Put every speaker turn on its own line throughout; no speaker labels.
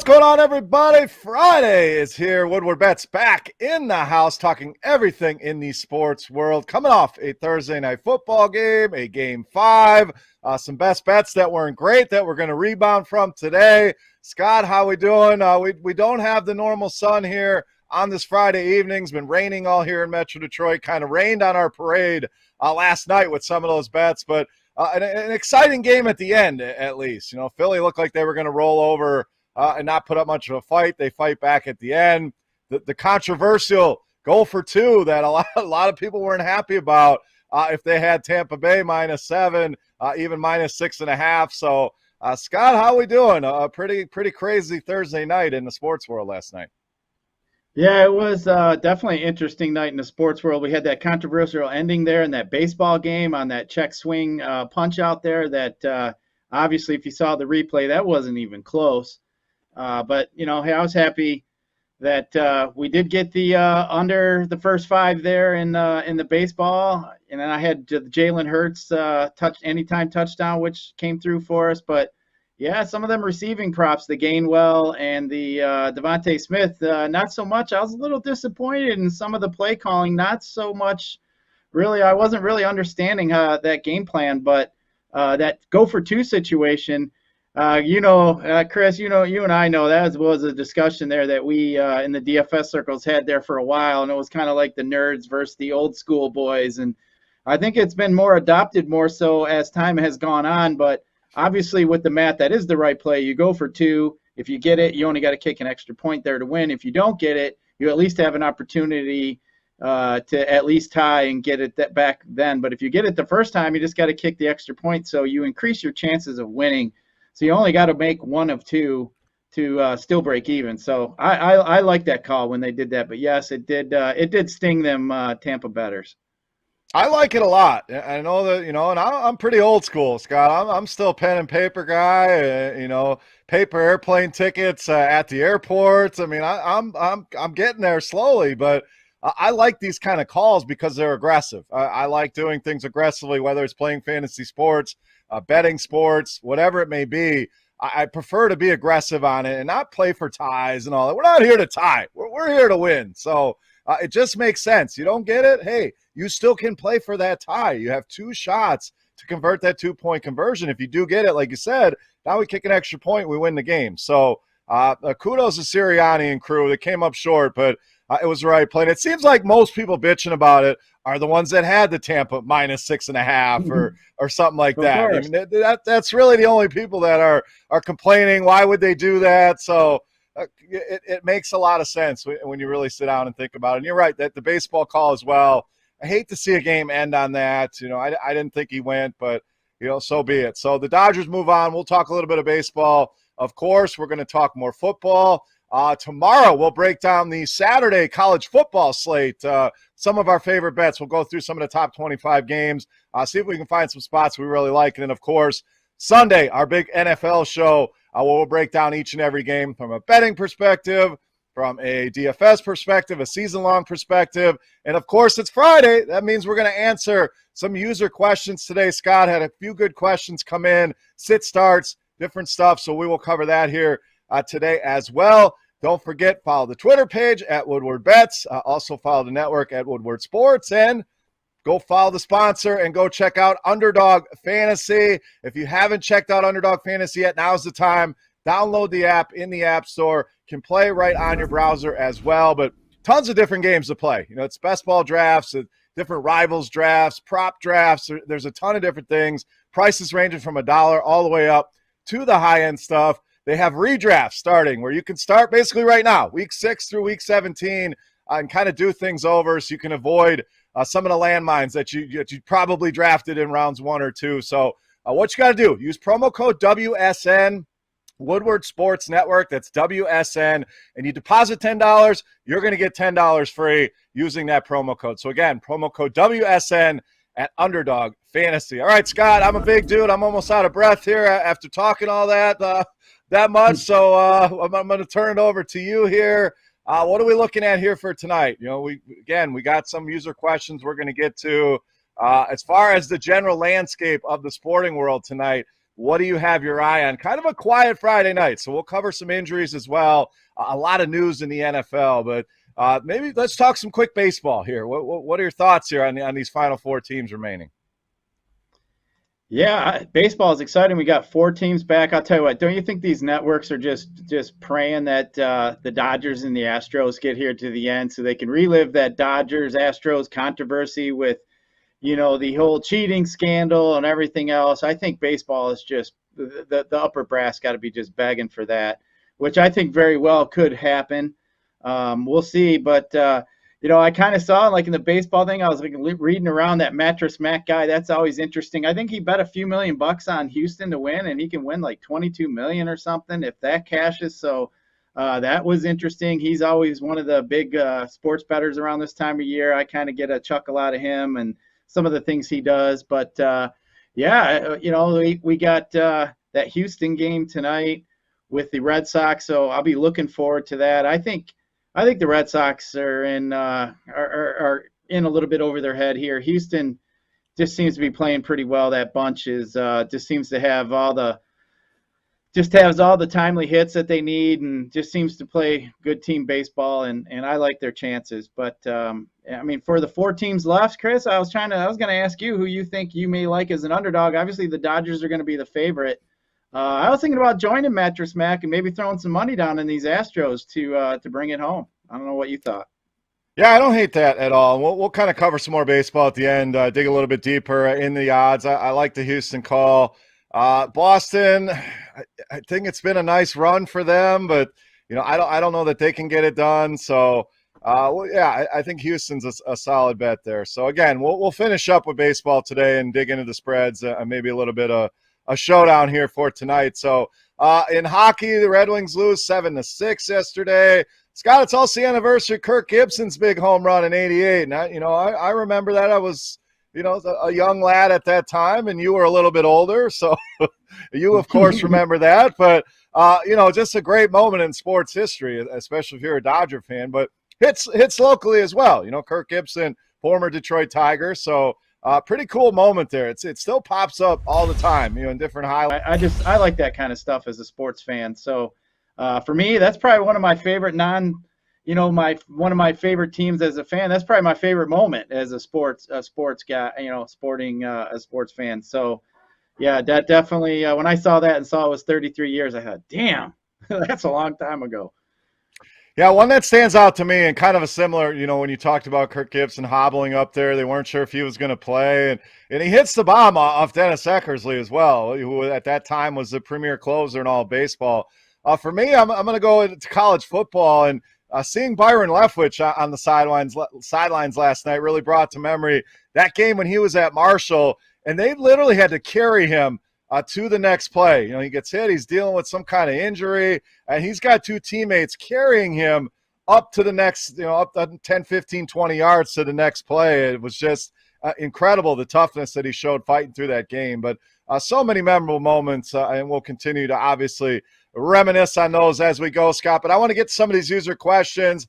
What's going on, everybody? Friday is here. Woodward Bets back in the house, talking everything in the sports world. Coming off a Thursday night football game, a game 5, some best bets that weren't great that we're going to rebound from today. Scott, how we doing? We don't have the normal sun here on this Friday evening. It's been raining all here in Metro Detroit. Kind of rained on our parade last night with some of those bets, but an exciting game at the end, at least. You know, Philly looked like they were going to roll over and not put up much of a fight. They fight back at the end. The controversial goal for 2 that a lot of people weren't happy about if they had Tampa Bay -7, even -6.5. So, Scott, how we doing? A pretty crazy Thursday night in the sports world last night.
Yeah, it was definitely an interesting night in the sports world. We had that controversial ending there in that baseball game on that check swing punch out there that obviously, if you saw the replay, that wasn't even close. But, you know, hey, I was happy that we did get the under the first 5 there in the baseball. And then I had the Jalen Hurts anytime touchdown, which came through for us. But, yeah, some of them receiving props, the Gainwell and the Devontae Smith, not so much. I was a little disappointed in some of the play calling, not so much. Really, I wasn't really understanding that game plan, but that go for 2 situation, Chris, you and I know that was a discussion there that we in the DFS circles had there for a while, and it was kind of like the nerds versus the old school boys. And I think it's been more adopted more so as time has gone on, but obviously with the math, that is the right play. You go for 2. If you get it, you only got to kick an extra point there to win. If you don't get it, you at least have an opportunity to at least tie and get it back then. But if you get it the first time, you just got to kick the extra point, so you increase your chances of winning. So you only got to make 1 of 2 to still break even. So I like that call when they did that. But yes, it did sting them Tampa bettors.
I like it a lot. I know that, and I'm pretty old school, Scott. I'm still a pen and paper guy. Paper airplane tickets at the airports. I mean, I'm getting there slowly, but I like these kind of calls because they're aggressive. I like doing things aggressively, whether it's playing fantasy sports, betting sports, whatever it may be. I prefer to be aggressive on it and not play for ties and all that. We're not here to tie. We're here to win. So it just makes sense. You don't get it? Hey, you still can play for that tie. You have 2 shots to convert that 2-point conversion. If you do get it, like you said, now we kick an extra point, we win the game. So kudos to Sirianni and crew. They came up short, but it was the right play. And it seems like most people bitching about it are the ones that had the Tampa -6.5 or something like that. I mean, that's really the only people that are complaining. Why would they do that? So it makes a lot of sense when you really sit down and think about it. And you're right, that the baseball call as well. I hate to see a game end on that. I didn't think he went, but, so be it. So the Dodgers move on. We'll talk a little bit of baseball. Of course, we're going to talk more football. Tomorrow, we'll break down the Saturday college football slate. Some of our favorite bets. We'll go through some of the top 25 games, see if we can find some spots we really like. And then, of course, Sunday, our big NFL show, where we'll break down each and every game from a betting perspective, from a DFS perspective, a season-long perspective. And, of course, it's Friday. That means we're going to answer some user questions today. Scott had a few good questions come in, sit starts, different stuff. So we will cover that here today as well. Don't forget, follow the Twitter page at Woodward Bets. Also follow the network at Woodward Sports. And go follow the sponsor and go check out Underdog Fantasy. If you haven't checked out Underdog Fantasy yet, now's the time. Download the app in the App Store. Can play right on your browser as well. But tons of different games to play. It's best ball drafts, different rivals drafts, prop drafts. There's a ton of different things. Prices ranging from $1 all the way up to the high-end stuff. They have redrafts starting where you can start basically right now, week 6 through week 17, and kind of do things over so you can avoid some of the landmines that you probably drafted in rounds 1 or 2. So what you got to do, use promo code WSN, Woodward Sports Network. That's WSN. And you deposit $10, you're going to get $10 free using that promo code. So, again, promo code WSN at Underdog Fantasy. All right, Scott, I'm a big dude. I'm almost out of breath here after talking all that much. So I'm going to turn it over to you here. What are we looking at here for tonight? We got some user questions we're going to get to. As far as the general landscape of the sporting world tonight, what do you have your eye on? Kind of a quiet Friday night, so we'll cover some injuries as well. A lot of news in the NFL, but maybe let's talk some quick baseball here. What are your thoughts here on these final four teams remaining?
Yeah, baseball is exciting. We got four teams back. I'll tell you what, don't you think these networks are just praying that the Dodgers and the Astros get here to the end so they can relive that Dodgers Astros controversy with, the whole cheating scandal and everything else? I think baseball is just the upper brass got to be just begging for that, which I think very well could happen. We'll see, but I kind of saw like in the baseball thing, I was like reading around that Mattress Mac guy. That's always interesting. I think he bet a few $1,000,000 on Houston to win, and he can win like 22 million or something if that cashes. So that was interesting. He's always one of the big sports bettors around this time of year. I kind of get a chuckle out of him and some of the things he does. But we got that Houston game tonight with the Red Sox, so I'll be looking forward to that. I think the Red Sox are in are in a little bit over their head here. Houston just seems to be playing pretty well. That bunch is just seems to have all the timely hits that they need, and just seems to play good team baseball. And I like their chances. But for the four teams left, Chris, I was going to ask you who you think you may like as an underdog. Obviously, the Dodgers are going to be the favorite. I was thinking about joining Mattress Mac and maybe throwing some money down in these Astros to bring it home. I don't know what you thought.
Yeah, I don't hate that at all. We'll kind of cover some more baseball at the end, dig a little bit deeper in the odds. I like the Houston call. Boston, I think it's been a nice run for them, but I don't know that they can get it done. So I think Houston's a solid bet there. So again, we'll finish up with baseball today and dig into the spreads and maybe a little bit of a showdown here for tonight. So in hockey, the Red Wings lose 7-6 yesterday. Scott, it's also the anniversary of Kirk Gibson's big home run in '88. And I remember that. I was, a young lad at that time, and you were a little bit older. So you, of course, remember that. But, just a great moment in sports history, especially if you're a Dodger fan. But hits locally as well. Kirk Gibson, former Detroit Tiger. So pretty cool moment there. It still pops up all the time, in different highlights.
I like that kind of stuff as a sports fan. So for me, that's probably one of my favorite one of my favorite teams as a fan. That's probably my favorite moment as a sports guy, a sports fan. So yeah, that definitely, when I saw that and saw it was 33 years, I thought, damn, that's a long time ago.
Yeah, one that stands out to me and kind of a similar, when you talked about Kirk Gibson hobbling up there, they weren't sure if he was going to play. And he hits the bomb off Dennis Eckersley as well, who at that time was the premier closer in all of baseball. For me, I'm going to go into college football, and seeing Byron Leftwich on the sidelines last night really brought to memory that game when he was at Marshall, and they literally had to carry him to the next play. He gets hit, he's dealing with some kind of injury, and he's got two teammates carrying him up to the next, up to 10, 15, 20 yards to the next play. It was just incredible, the toughness that he showed fighting through that game. But so many memorable moments, and we'll continue to obviously reminisce on those as we go, Scott. But I want to get to some of these user questions.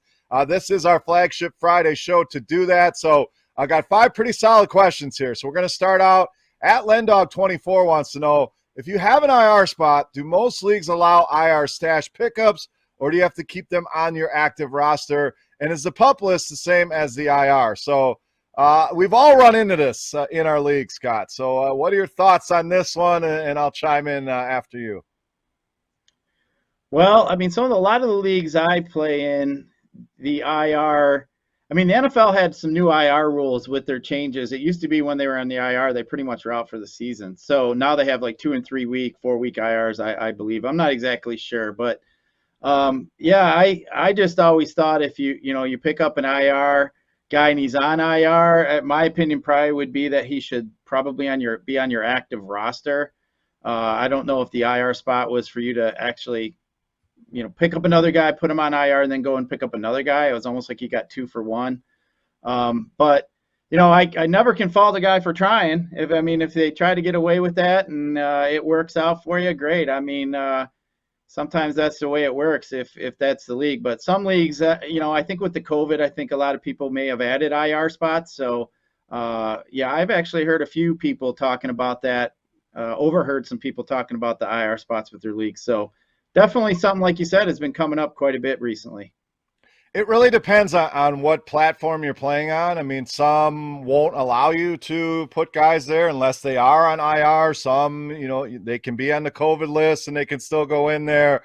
This is our flagship Friday show to do that. So I got 5 pretty solid questions here. So we're going to start out. At Lendog24 wants to know, if you have an IR spot, do most leagues allow IR stash pickups, or do you have to keep them on your active roster? And is the PUP list the same as the IR? So we've all run into this in our league, Scott. So what are your thoughts on this one? And I'll chime in after you.
Well, a lot of the leagues I play in, the IR, the NFL had some new IR rules with their changes. It used to be when they were on the IR, they pretty much were out for the season. So now they have like 2 and 3 week, 4 week IRs, I believe. I'm not exactly sure, but I just always thought if you pick up an IR guy and he's on IR, my opinion probably would be that he should probably be on your active roster. I don't know if the IR spot was for you to actually pick up another guy, put him on IR, and then go and pick up another guy. It was almost like you got 2 for 1. But I never can fault a guy for trying. If they try to get away with that and it works out for you, great. Sometimes that's the way it works if that's the league. But some leagues, I think with the COVID, I think a lot of people may have added IR spots. So I've actually heard a few people talking about that overheard some people talking about the IR spots with their leagues. So definitely something, like you said, has been coming up quite a bit recently.
It really depends on what platform you're playing on. I mean, some won't allow you to put guys there unless they are on IR. Some, they can be on the COVID list and they can still go in there.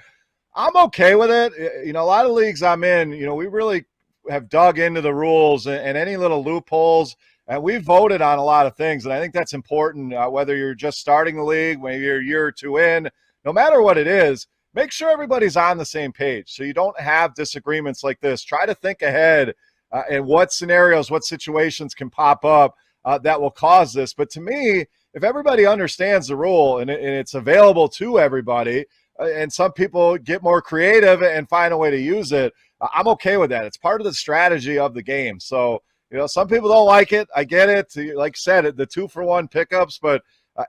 I'm okay with it. A lot of leagues I'm in, we really have dug into the rules and any little loopholes, and we voted on a lot of things. And I think that's important, whether you're just starting the league, maybe you're a year or two in, no matter what it is, make sure everybody's on the same page so you don't have disagreements like this. Try to think ahead and what scenarios, what situations can pop up that will cause this. But to me, if everybody understands the rule and it's available to everybody, and some people get more creative and find a way to use it, I'm okay with that. It's part of the strategy of the game. So, some people don't like it. I get it. Like I said, the 2-for-1 pickups, but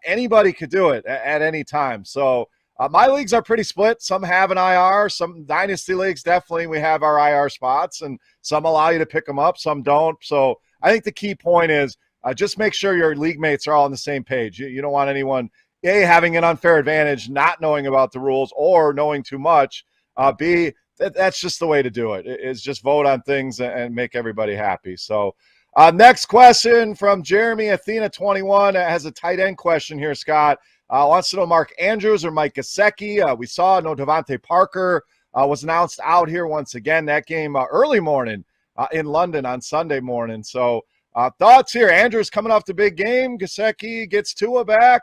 anybody could do it at any time. So my leagues are pretty split. Some have an IR. Some dynasty leagues, definitely we have our IR spots, and some allow you to pick them up. Some don't. So I think the key point is just make sure your league mates are all on the same page. You don't want anyone, A, having an unfair advantage, not knowing about the rules or knowing too much. B, that's just the way to do it, is just vote on things and make everybody happy. So next question from Jeremy Athena 21 has a tight end question here, Scott. Wants to know Mark Andrews or Mike Gesicki. We saw Devontae Parker was announced out here once again. That game early morning in London on Sunday morning. So thoughts here. Andrews coming off the big game. Gesicki gets Tua back.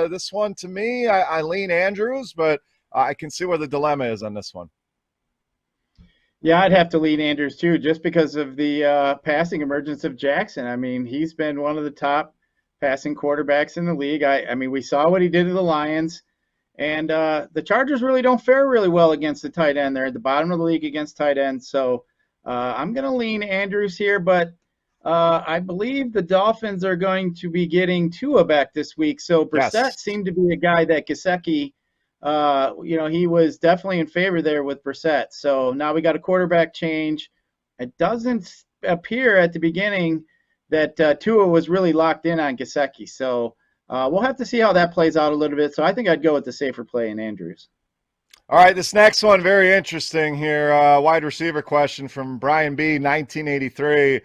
This one, to me, I lean Andrews, but I can see where the dilemma is on this one.
Yeah, I'd have to lean Andrews too, just because of the passing emergence of Jackson. I mean, he's been one of the top passing quarterbacks in the league. I mean, we saw what he did to the Lions, and the Chargers really don't fare really well against the tight end. They're at the bottom of the league against tight ends. So I'm going to lean Andrews here, but I believe the Dolphins are going to be getting Tua back this week. So Brissett seemed to be a guy that Gesicki, he was definitely in favor there with Brissett. So now we got a quarterback change. It doesn't appear at the beginning that Tua was really locked in on Gesicki. So we'll have to see how that plays out a little bit. So I think I'd go with the safer play in Andrews.
All right, this next one, very interesting here. Wide receiver question from Brian B., 1983.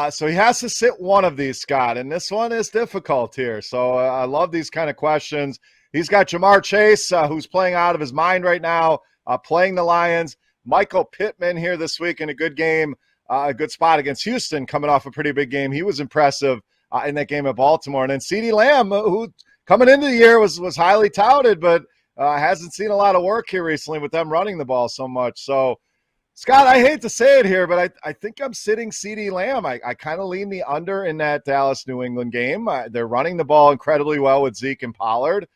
So he has to sit one of these, Scott, and this one is difficult here. So I love these kind of questions. He's got Jamar Chase, who's playing out of his mind right now, playing the Lions. Michael Pittman here this week in a good game, a good spot against Houston, coming off a pretty big game. He was impressive in that game at Baltimore. And then CeeDee Lamb, who coming into the year was highly touted, but hasn't seen a lot of work here recently with them running the ball so much. So, Scott, I hate to say it here, but I think I'm sitting CeeDee Lamb. I kind of lean the under in that Dallas-New England game. They're running the ball incredibly well with Zeke and Pollard.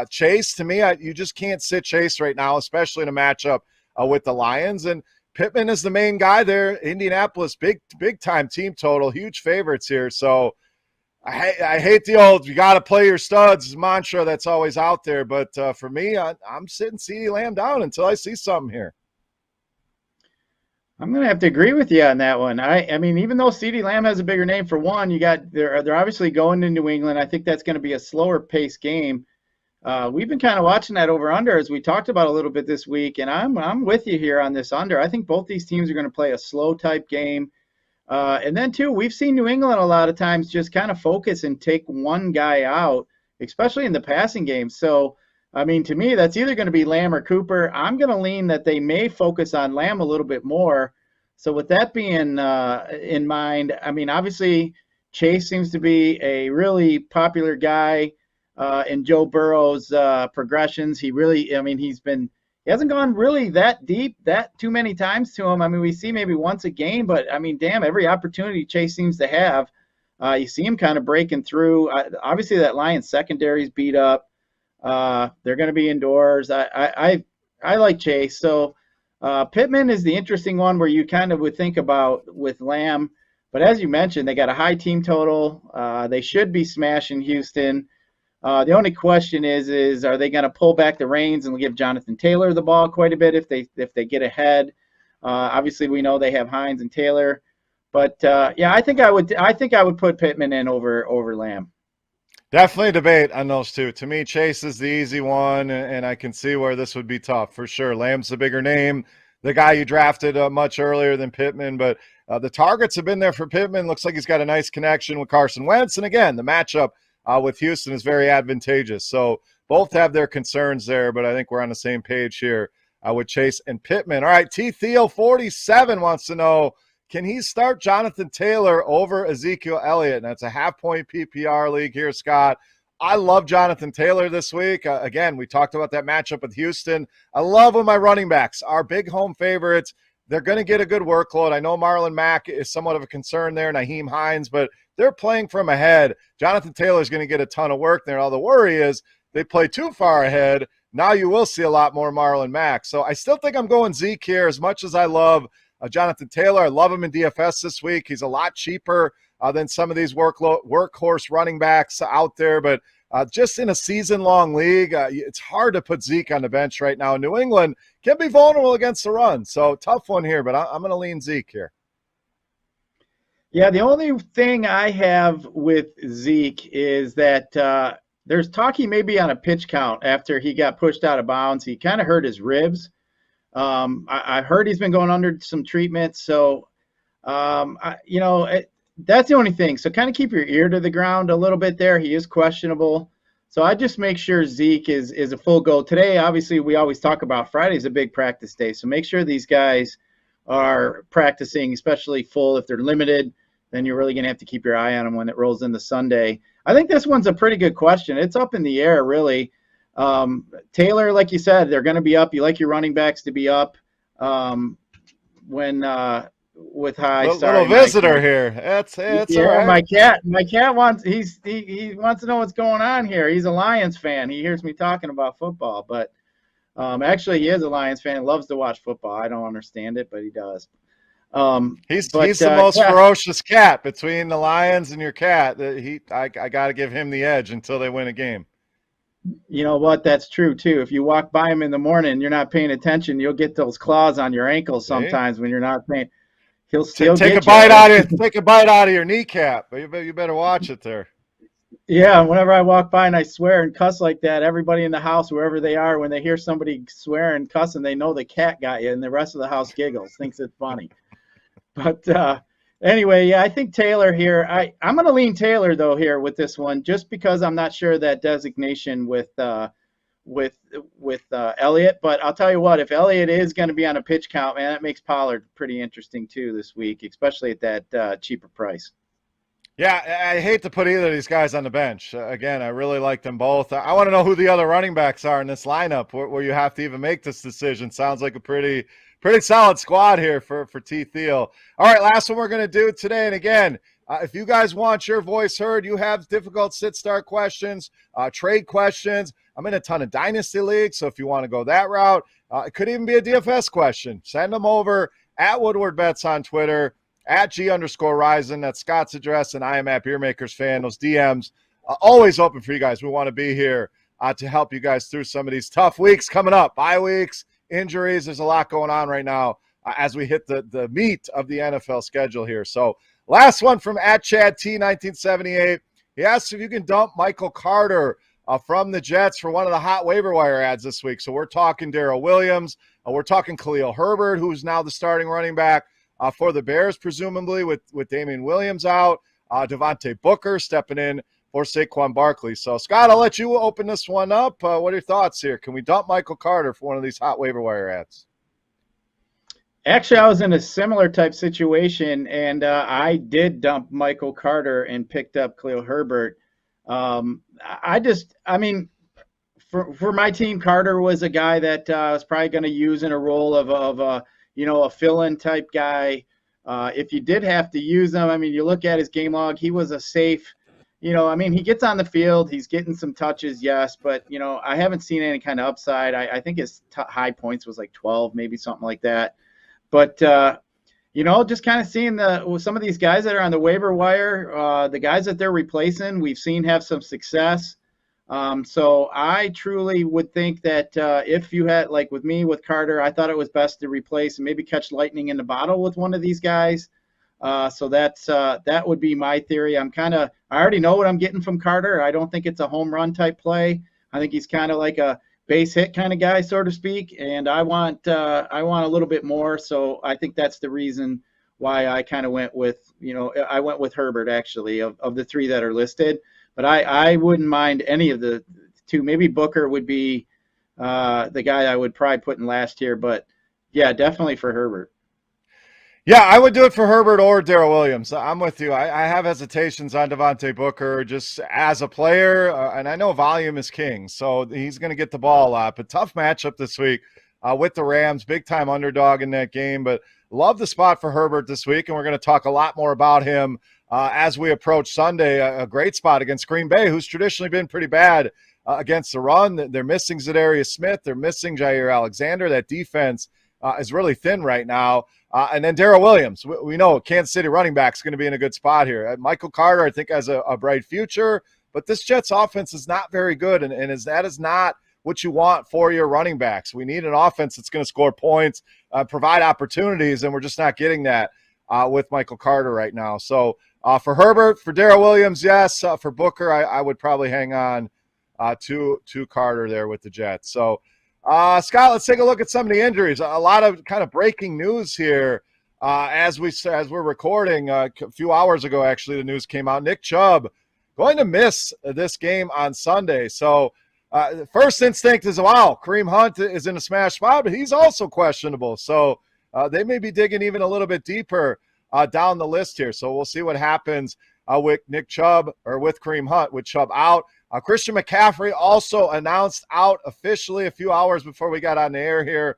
Chase, to me, you just can't sit Chase right now, especially in a matchup with the Lions. And Pittman is the main guy there. Indianapolis, big time team total, huge favorites here. So I hate the old "you got to play your studs" mantra that's always out there. But for me, I'm sitting CeeDee Lamb down until I see something here.
I'm going to have to agree with you on that one. I mean, even though CeeDee Lamb has a bigger name, for one, they're obviously going to New England. I think that's going to be a slower paced game. We've been kind of watching that over-under, as we talked about a little bit this week, and I'm with you here on this under. I think both these teams are going to play a slow-type game. And then, too, we've seen New England a lot of times just kind of focus and take one guy out, especially in the passing game. So, I mean, to me, that's either going to be Lamb or Cooper. I'm going to lean that they may focus on Lamb a little bit more. So with that being in mind, I mean, obviously, Chase seems to be a really popular guy. In Joe Burrow's progressions, he hasn't gone really that deep, that too many times to him. I mean, we see maybe once a game, but I mean, damn, every opportunity Chase seems to have, you see him kind of breaking through. Obviously, that Lions secondary's beat up. They're going to be indoors. I like Chase. So Pittman is the interesting one where you kind of would think about with Lamb, but as you mentioned, they got a high team total. They should be smashing Houston. The only question is are they going to pull back the reins and give Jonathan Taylor the ball quite a bit if they get ahead? Obviously, we know they have Hines and Taylor, but yeah, I think I would put Pittman in over Lamb.
Definitely debate on those two. To me, Chase is the easy one, and I can see where this would be tough for sure. Lamb's the bigger name, the guy you drafted much earlier than Pittman, but the targets have been there for Pittman. Looks like he's got a nice connection with Carson Wentz, and again, the matchup with Houston is very advantageous. So both have their concerns there, but I think we're on the same page here with Chase and Pittman. All right, T. Theo 47 wants to know, can he start Jonathan Taylor over Ezekiel Elliott? And that's a half-point PPR league here, Scott. I love Jonathan Taylor this week. Again, we talked about that matchup with Houston. I love when my running backs are big home favorites. They're going to get a good workload. I know Marlon Mack is somewhat of a concern there, Naheem Hines, but they're playing from ahead. Jonathan Taylor is going to get a ton of work there. All the worry is they play too far ahead. Now you will see a lot more Marlon Mack. So I still think I'm going Zeke here as much as I love Jonathan Taylor. I love him in DFS this week. He's a lot cheaper than some of these workhorse running backs out there. But just in a season-long league, it's hard to put Zeke on the bench right now. New England can be vulnerable against the run. So tough one here, but I'm going to lean Zeke here.
Yeah, the only thing I have with Zeke is that there's talk he may be on a pitch count after he got pushed out of bounds. He kind of hurt his ribs. I heard he's been going under some treatment, so that's the only thing. So kind of keep your ear to the ground a little bit there. He is questionable, so I just make sure Zeke is a full go today. Obviously, we always talk about Friday's a big practice day, so make sure these guys are practicing, especially full. If they're limited, then you're really going to have to keep your eye on them when it rolls into Sunday. I think this one's a pretty good question. It's up in the air, really. Taylor, like you said, they're going to be up. You like your running backs to be up when with high.
Little visitor here. It's all right.
My cat wants he wants to know what's going on here. He's a Lions fan. He hears me talking about football, but actually he is a Lions fan. Loves to watch football. I don't understand it, but he does.
He's the most ferocious cat between the Lions and your cat. I got to give him the edge until they win a game.
You know what? That's true too. If you walk by him in the morning, you're not paying attention. You'll get those claws on your ankles sometimes when you're not paying. He'll still
take a bite out of take a bite out of your kneecap. But you better watch it there.
Yeah, whenever I walk by and I swear and cuss like that, everybody in the house, wherever they are, when they hear somebody swear and cussing, they know the cat got you, and the rest of the house giggles, thinks it's funny. But anyway, yeah, I think Taylor here. I'm going to lean Taylor though here with this one, just because I'm not sure that designation with Elliott. But I'll tell you what, if Elliott is going to be on a pitch count, man, that makes Pollard pretty interesting too this week, especially at that cheaper price.
Yeah, I hate to put either of these guys on the bench. Again, I really like them both. I want to know who the other running backs are in this lineup where you have to even make this decision. Sounds like a pretty solid squad here for T. Theo. All right, last one we're going to do today. And again, if you guys want your voice heard, you have difficult sit-start questions, trade questions. I'm in a ton of dynasty leagues, so if you want to go that route, it could even be a DFS question. Send them over at Woodward Bets on Twitter, at G_Ryzen. That's Scott's address, and I am at BeerMakersFan. Those DMs always open for you guys. We want to be here to help you guys through some of these tough weeks coming up, bye weeks, injuries. There's a lot going on right now as we hit the meat of the NFL schedule here. So last one from at Chad T1978. He asks if you can dump Michael Carter from the Jets for one of the hot waiver wire ads this week. So we're talking Darrell Williams. We're talking Khalil Herbert, who's now the starting running back for the Bears, presumably with Damian Williams out. Devontae Booker stepping in for Saquon Barkley. So, Scott, I'll let you open this one up. What are your thoughts here? Can we dump Michael Carter for one of these hot waiver wire ads?
Actually, I was in a similar type situation, and I did dump Michael Carter and picked up Khalil Herbert. For my team, Carter was a guy that I was probably going to use in a role of a fill-in type guy. If you did have to use him, you look at his game log, he was a safe. He gets on the field, he's getting some touches, yes, but, I haven't seen any kind of upside. I think his high points was like 12, maybe something like that. But, just kind of seeing some of these guys that are on the waiver wire, the guys that they're replacing, we've seen have some success. So I truly would think that if you had, like with me with Carter, I thought it was best to replace and maybe catch lightning in the bottle with one of these guys. So that would be my theory. I already know what I'm getting from Carter. I don't think it's a home run type play. I think he's kind of like a base hit kind of guy, so to speak. And I want a little bit more. So I think that's the reason why I kind of went with, I went with Herbert actually of the three that are listed. But I wouldn't mind any of the two. Maybe Booker would be the guy I would probably put in last here. But yeah, definitely for Herbert.
Yeah, I would do it for Herbert or Darrell Williams. I'm with you. I have hesitations on Devontae Booker just as a player, and I know volume is king, so he's going to get the ball a lot. But tough matchup this week with the Rams, big-time underdog in that game. But love the spot for Herbert this week, and we're going to talk a lot more about him as we approach Sunday. A great spot against Green Bay, who's traditionally been pretty bad against the run. They're missing Zadarius Smith. They're missing Jair Alexander. That defense is really thin right now. And then Darrell Williams. We know Kansas City running back is going to be in a good spot here. Michael Carter, I think, has a bright future. But this Jets offense is not very good, and that is not what you want for your running backs. We need an offense that's going to score points, provide opportunities, and we're just not getting that with Michael Carter right now. So for Herbert, for Darrell Williams, yes. For Booker, I would probably hang on to Carter there with the Jets. So, Scott, let's take a look at some of the injuries. A lot of kind of breaking news here as we're recording. A few hours ago, actually, the news came out. Nick Chubb going to miss this game on Sunday. So the first instinct is, wow, Kareem Hunt is in a smash spot, but he's also questionable. So they may be digging even a little bit deeper down the list here. So we'll see what happens with Nick Chubb or with Kareem Hunt with Chubb out. Christian McCaffrey also announced out officially a few hours before we got on the air here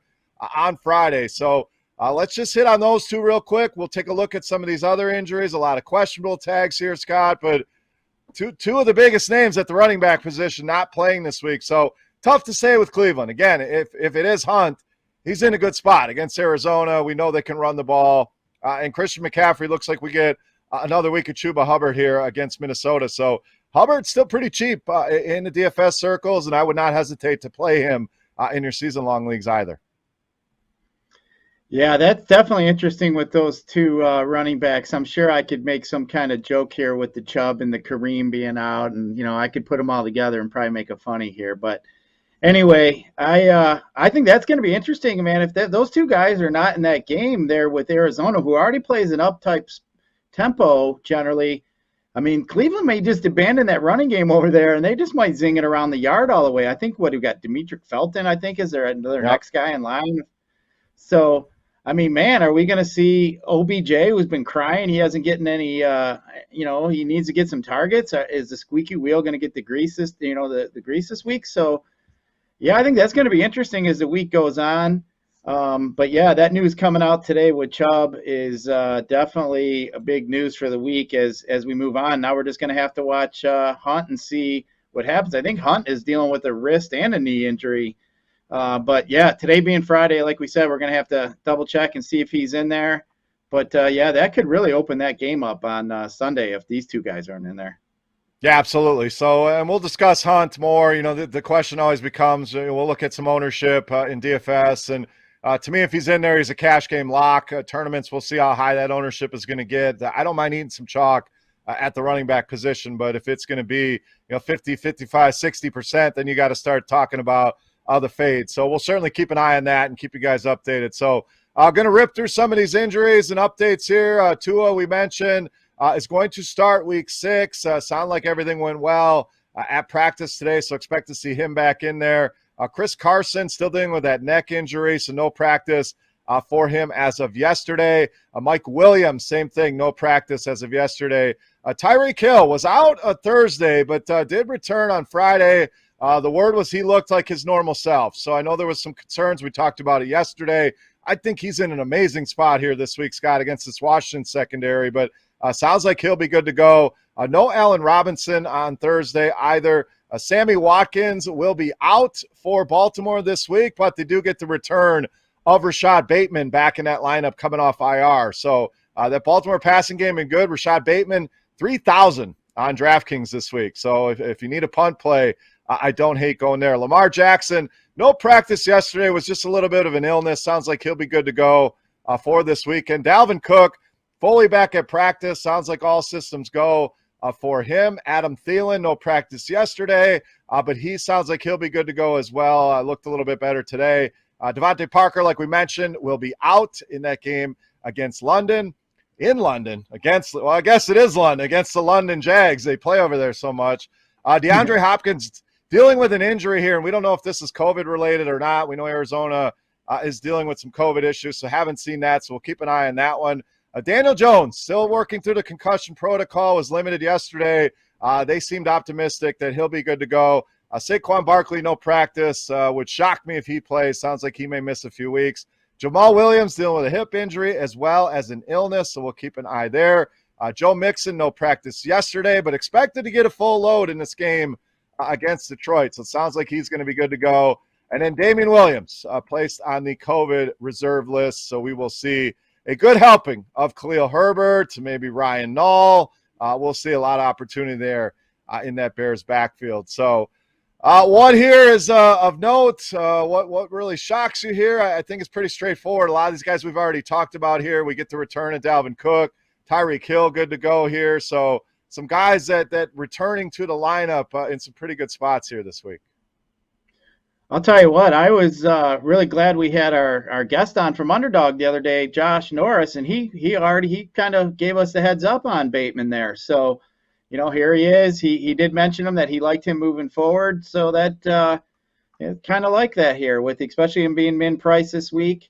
on Friday. So let's just hit on those two real quick. We'll take a look at some of these other injuries. A lot of questionable tags here, Scott, but two of the biggest names at the running back position not playing this week. So tough to say with Cleveland. Again, if it is Hunt, he's in a good spot against Arizona. We know they can run the ball. And Christian McCaffrey looks like we get another week of Chuba Hubbard here against Minnesota. So Hubbard's still pretty cheap in the DFS circles, and I would not hesitate to play him in your season-long leagues either.
Yeah, that's definitely interesting with those two running backs. I'm sure I could make some kind of joke here with the Chubb and the Kareem being out, and I could put them all together and probably make a funny here. But anyway, I think that's going to be interesting, man. If those two guys are not in that game there with Arizona, who already plays an up-type tempo generally, I mean, Cleveland may just abandon that running game over there, and they just might zing it around the yard all the way. I think we've got Demetric Felton, I think, is there another next guy in line. So, I mean, man, are we going to see OBJ, who's been crying? He hasn't getting any, he needs to get some targets. Is the squeaky wheel going to get the grease the grease this week? So, yeah, I think that's going to be interesting as the week goes on. But yeah, that news coming out today with Chubb is definitely a big news for the week as we move on. Now we're just going to have to watch Hunt and see what happens. I think Hunt is dealing with a wrist and a knee injury. But yeah, today being Friday, like we said, we're going to have to double check and see if he's in there. But yeah, that could really open that game up on Sunday if these two guys aren't in there.
Yeah, absolutely. So, and we'll discuss Hunt more. The question always becomes, we'll look at some ownership in DFS, and to me, if he's in there, he's a cash game lock. Tournaments, we'll see how high that ownership is going to get. I don't mind eating some chalk at the running back position, but if it's going to be 50, 55, 60%, then you got to start talking about the fade. So we'll certainly keep an eye on that and keep you guys updated. So I'm going to rip through some of these injuries and updates here. Tua, we mentioned, is going to start week 6. Sound like everything went well at practice today, so expect to see him back in there. Chris Carson still dealing with that neck injury, so no practice for him as of yesterday. Mike Williams, same thing, no practice as of yesterday. Tyreek Hill was out Thursday, but did return on Friday. The word was he looked like his normal self. So I know there was some concerns. We talked about it yesterday. I think he's in an amazing spot here this week, Scott, against this Washington secondary, but sounds like he'll be good to go. No Allen Robinson on Thursday either. Sammy Watkins will be out for Baltimore this week, but they do get the return of Rashad Bateman back in that lineup coming off IR. So that Baltimore passing game been good. Rashad Bateman, 3,000 on DraftKings this week. So if you need a punt play, I don't hate going there. Lamar Jackson, no practice yesterday, was just a little bit of an illness. Sounds like he'll be good to go for this weekend. Dalvin Cook, fully back at practice. Sounds like all systems go for him. Adam Thielen, no practice yesterday, but he sounds like he'll be good to go as well. Looked a little bit better today. Devontae Parker, like we mentioned, will be out in that game against London. In London, well, I guess it is London, against the London Jags. They play over there so much. DeAndre Hopkins dealing with an injury here, and we don't know if this is COVID-related or not. We know Arizona is dealing with some COVID issues, so haven't seen that, so we'll keep an eye on that one. Daniel Jones, still working through the concussion protocol, was limited yesterday. They seemed optimistic that he'll be good to go. Saquon Barkley, no practice. Would shock me if he plays. Sounds like he may miss a few weeks. Jamal Williams dealing with a hip injury as well as an illness, so we'll keep an eye there. Joe Mixon, no practice yesterday, but expected to get a full load in this game against Detroit. So it sounds like he's going to be good to go. And then Damian Williams placed on the COVID reserve list, so we will see a good helping of Khalil Herbert, maybe Ryan Nall. We'll see a lot of opportunity there in that Bears backfield. So one here is of note. What really shocks you here? I think it's pretty straightforward. A lot of these guys we've already talked about here. We get the return of Dalvin Cook, Tyreek Hill, good to go here. So some guys that returning to the lineup in some pretty good spots here this week.
I'll tell you what, I was really glad we had our guest on from Underdog the other day, Josh Norris, and he kind of gave us the heads up on Bateman there. So, here he is. He did mention him that he liked him moving forward. So that kind of like that here, with especially him being min price this week.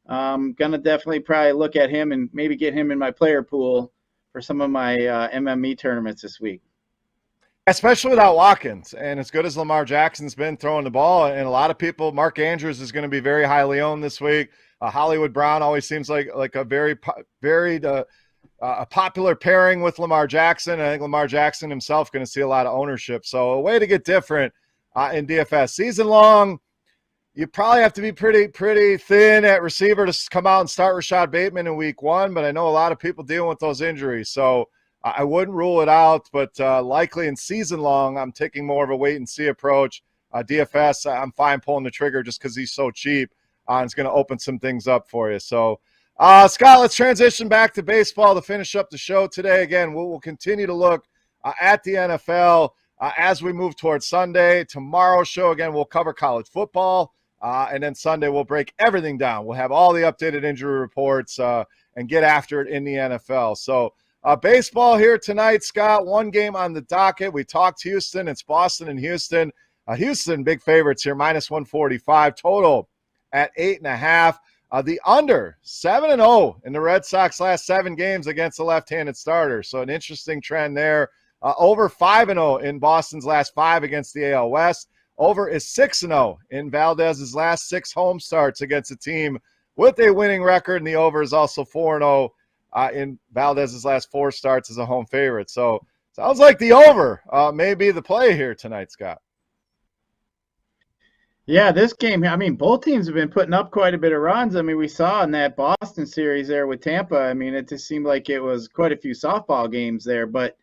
Gonna definitely probably look at him and maybe get him in my player pool for some of my MME tournaments this week.
Especially without Watkins, and as good as Lamar Jackson's been throwing the ball, and a lot of people, Mark Andrews is going to be very highly owned this week. Hollywood Brown always seems like a very a popular pairing with Lamar Jackson. I think Lamar Jackson himself going to see a lot of ownership. So a way to get different in DFS season long. You probably have to be pretty thin at receiver to come out and start Rashad Bateman in week 1, but I know a lot of people dealing with those injuries, so I wouldn't rule it out, but likely in season long, I'm taking more of a wait-and-see approach. DFS, I'm fine pulling the trigger just because he's so cheap. It's going to open some things up for you. So, Scott, let's transition back to baseball to finish up the show today. Again, we'll continue to look at the NFL as we move towards Sunday. Tomorrow's show, again, we'll cover college football, and then Sunday we'll break everything down. We'll have all the updated injury reports and get after it in the NFL. So, baseball here tonight, Scott. One game on the docket. We talked Houston. It's Boston and Houston. Houston, big favorites here, minus 145. Total at 8.5. The under, 7-0 in the Red Sox last 7 games against the left-handed starter. So an interesting trend there. Over 5-0 in Boston's last 5 against the AL West. Over is 6-0 in Valdez's last 6 home starts against a team with a winning record, and the over is also 4-0. In Valdez's last 4 starts as a home favorite. So sounds like the over may be the play here tonight, Scott.
Yeah, this game, I mean, both teams have been putting up quite a bit of runs. I mean, we saw in that Boston series there with Tampa, I mean, it just seemed like it was quite a few softball games there. But,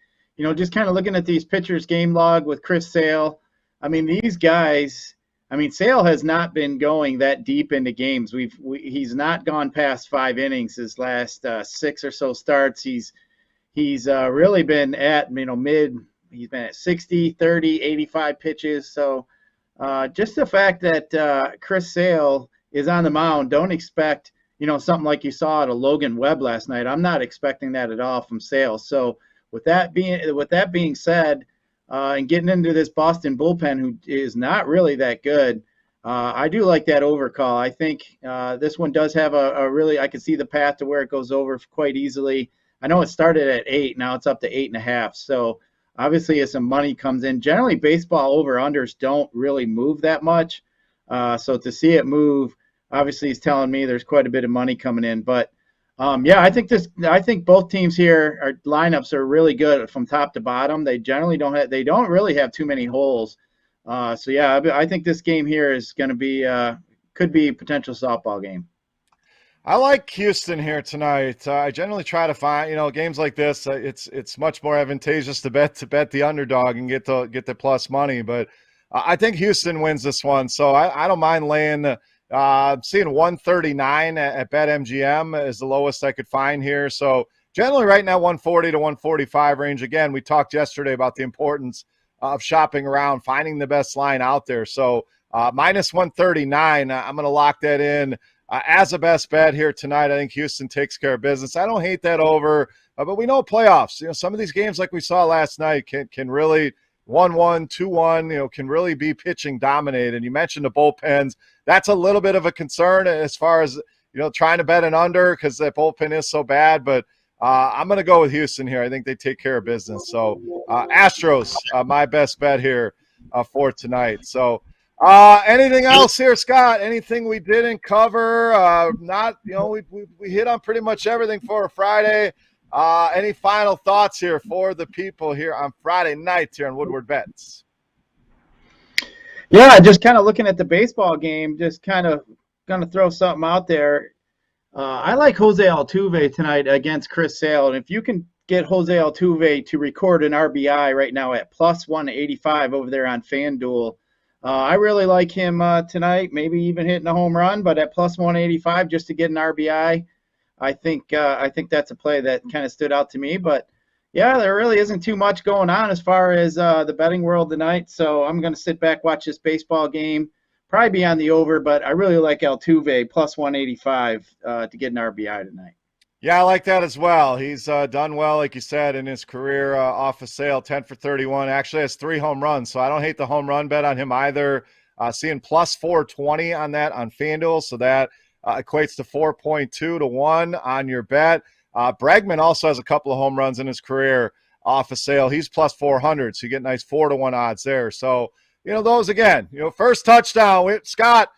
just kind of looking at these pitchers' game log with Chris Sale, I mean, these guys – Sale has not been going that deep into games. He's not gone past 5 innings his last 6 or so starts. He's really been at mid. He's been at 60, 30, 85 pitches. So just the fact that Chris Sale is on the mound, don't expect something like you saw at a Logan Webb last night. I'm not expecting that at all from Sale. So with that being said. And getting into this Boston bullpen, who is not really that good, I do like that over call. I think this one does have a really, I can see the path to where it goes over quite easily. I know it started at 8, now it's up to 8.5. So obviously as some money comes in, generally baseball over-unders don't really move that much. So to see it move, obviously is telling me there's quite a bit of money coming in. But I think both teams here lineups are really good from top to bottom. They generally don't really have too many holes. I think this game here is going to be could be a potential softball game.
I like Houston here tonight. I generally try to find, games like this. It's much more advantageous to bet the underdog and get the plus money. But I think Houston wins this one, so I don't mind laying. I'm seeing 139 at BetMGM is the lowest I could find here. So generally right now 140 to 145 range. Again, we talked yesterday about the importance of shopping around, finding the best line out there. So minus 139, I'm going to lock that in as a best bet here tonight. I think Houston takes care of business. I don't hate that over, but we know playoffs. Some of these games like we saw last night can really 1-1, 2-1, can really be pitching dominated. You mentioned the bullpens. That's a little bit of a concern as far as, trying to bet an under because that bullpen is so bad. But I'm going to go with Houston here. I think they take care of business. So Astros, my best bet here for tonight. So anything else here, Scott? Anything we didn't cover? We hit on pretty much everything for a Friday. Any final thoughts here for the people here on Friday night here on Woodward Bets?
Yeah, just kind of looking at the baseball game, just kind of going to throw something out there. I like Jose Altuve tonight against Chris Sale. And if you can get Jose Altuve to record an RBI right now at plus 185 over there on FanDuel, I really like him tonight, maybe even hitting a home run, but at plus 185 just to get an RBI, I think that's a play that kind of stood out to me. But yeah, there really isn't too much going on as far as the betting world tonight. So I'm going to sit back, watch this baseball game, probably be on the over, but I really like Altuve plus 185 to get an RBI tonight.
Yeah, I like that as well. He's done well, like you said, in his career off of Sale, 10 for 31. Actually has 3 home runs, so I don't hate the home run bet on him either. Seeing plus 420 on that on FanDuel, so that equates to 4.2 to 1 on your bet. Bregman also has a couple of home runs in his career off of Sale. He's plus 400, so you get nice 4 to 1 odds there. So, those again, first touchdown, Scott,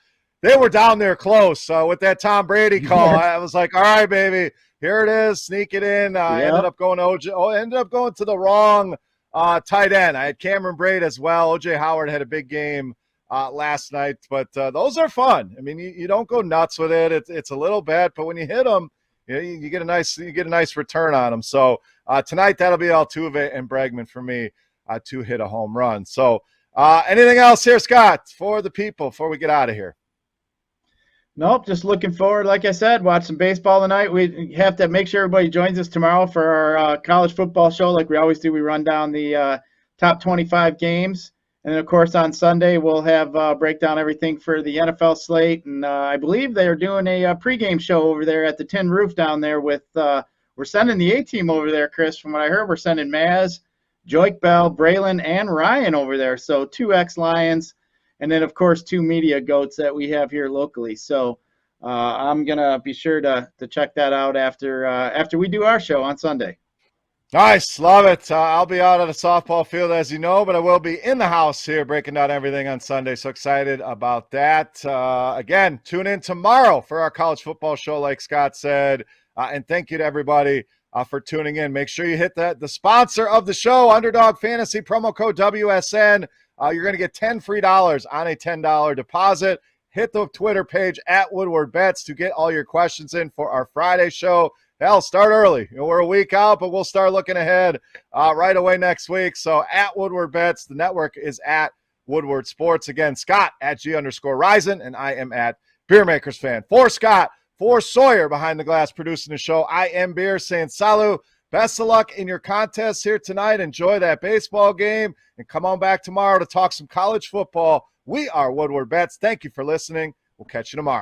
they were down there close with that Tom Brady call. I was like, all right, baby. Here it is, sneak it in. Ended up going to the wrong tight end. I had Cameron Braid as well. O.J. Howard had a big game last night, but those are fun. I mean, you don't go nuts with it. It's a little bet, but when you hit them, you get a nice return on them. So tonight that'll be Altuve and Bregman for me to hit a home run. So anything else here, Scott, for the people before we get out of here?
Nope, just looking forward, like I said, watch some baseball tonight. We have to make sure everybody joins us tomorrow for our college football show like we always do. We run down the top 25 games. And then, of course, on Sunday, we'll have break down everything for the NFL slate. And I believe they're doing a pregame show over there at the Tin Roof down there with we're sending the A-team over there, Chris. From what I heard, we're sending Maz, Joik Bell, Braylon, and Ryan over there. So 2 ex-Lions. And then, of course, 2 media goats that we have here locally. So I'm going to be sure to check that out after we do our show on Sunday.
Nice. Love it. I'll be out at a softball field, as you know, but I will be in the house here breaking down everything on Sunday. So excited about that. Again, tune in tomorrow for our college football show, like Scott said. And thank you to everybody for tuning in. Make sure you hit the sponsor of the show, Underdog Fantasy, promo code WSN. You're going to get $10 free on a $10 deposit. Hit the Twitter page at Woodward Bets to get all your questions in for our Friday show. Hell, start early. We're a week out, but we'll start looking ahead right away next week. So at Woodward Bets, the network is at Woodward Sports. Again, Scott at G_Risen, and I am at Beer Makers Fan. For Scott, for Sawyer behind the glass producing the show, I am Beer saying salut. Best of luck in your contest here tonight. Enjoy that baseball game, and come on back tomorrow to talk some college football. We are Woodward Bets. Thank you for listening. We'll catch you tomorrow.